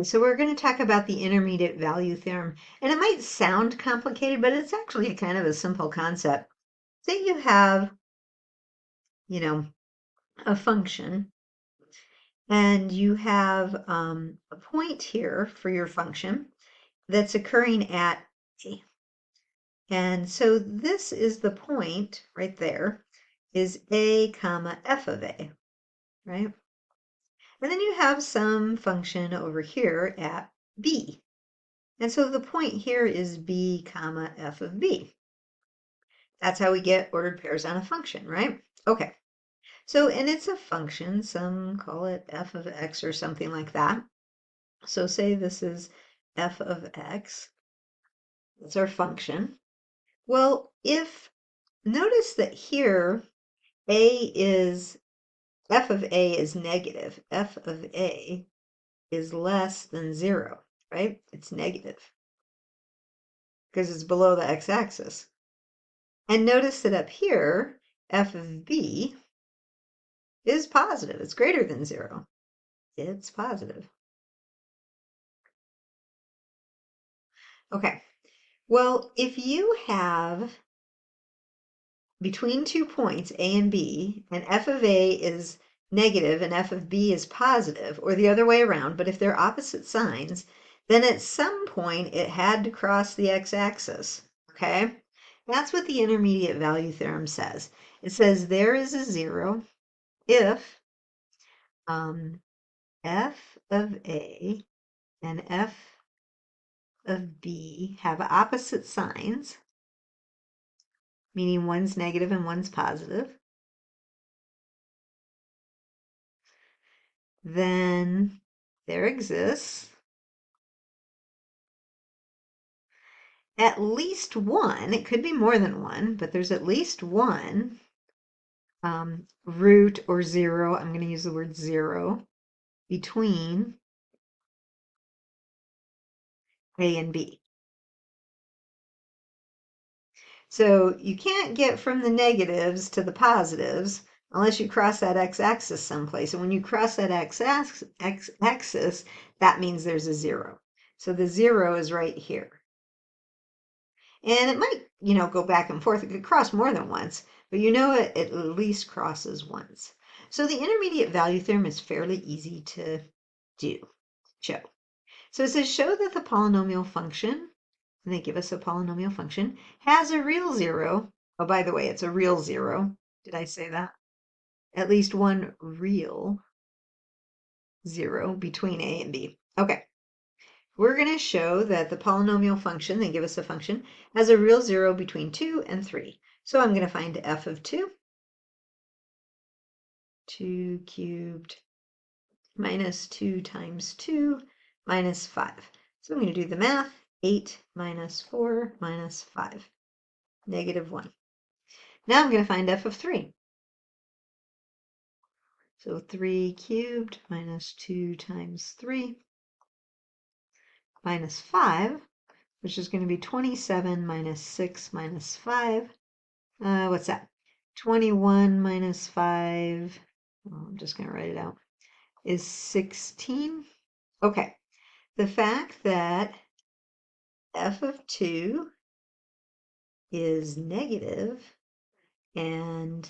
So we're going to talk about the intermediate value theorem. And it might sound complicated, but it's actually kind of a simple concept. Say you have, a function, and you have a point here for your function that's occurring at A. And so this is the point right there, is A comma f of A, right? And then you have some function over here at B. And so the point here is B comma f of B. That's how we get ordered pairs on a function, right? Okay. So, and it's a function, some call it f of x or something like that. So say this is f of x, that's our function. Well, notice that here, f of a is negative, f of a is less than 0, right? It's negative because it's below the x-axis. And notice that up here, f of b is positive. It's greater than 0. It's positive. Okay. Well, if you have between 2 points, A and B, and f of A is negative and f of B is positive, or the other way around, but if they're opposite signs, then at some point it had to cross the x-axis, okay? That's what the intermediate value theorem says. It says there is a 0 if f of A and f of B have opposite signs, meaning one's negative and one's positive, then there exists at least one, it could be more than one, but there's at least one root or 0, I'm going to use the word 0, between A and B. So you can't get from the negatives to the positives unless you cross that x-axis someplace. And when you cross that x-axis, that means there's a 0. So the 0 is right here. And it might, go back and forth. It could cross more than once, but it at least crosses once. So the intermediate value theorem is fairly easy to show. So it says show that the polynomial function, and they give us a polynomial function, has a real 0. Oh, by the way, it's a real 0. Did I say that? At least one real 0 between A and B. Okay. We're going to show that the polynomial function, they give us a function, has a real 0 between 2 and 3. So I'm going to find f of 2. 2 cubed minus 2 times 2 minus 5. So I'm going to do the math. 8 minus 4 minus 5. Negative 1. Now I'm going to find f of 3. So 3 cubed minus 2 times 3 minus 5, which is going to be 27 minus 6 minus 5. What's that? 21 minus 5, I'm just going to write it out, is 16. Okay, the fact that f of 2 is negative and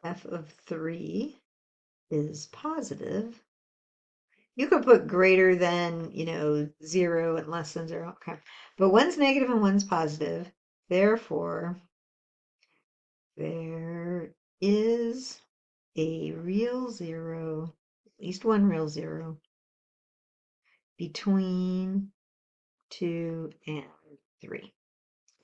f of 3 is positive. You could put greater than, 0 and less than 0. Okay, but one's negative and one's positive. Therefore, there is a real 0, at least one real 0, between 2 and 3.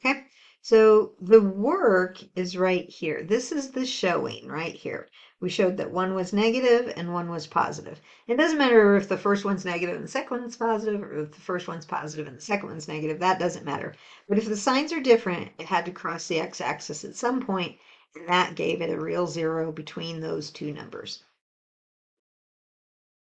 Okay, so the work is right here. This is the showing right here. We showed that one was negative and one was positive. It doesn't matter if the first one's negative and the second one's positive, or if the first one's positive and the second one's negative. That doesn't matter. But if the signs are different, it had to cross the x-axis at some point, and that gave it a real 0 between those two numbers.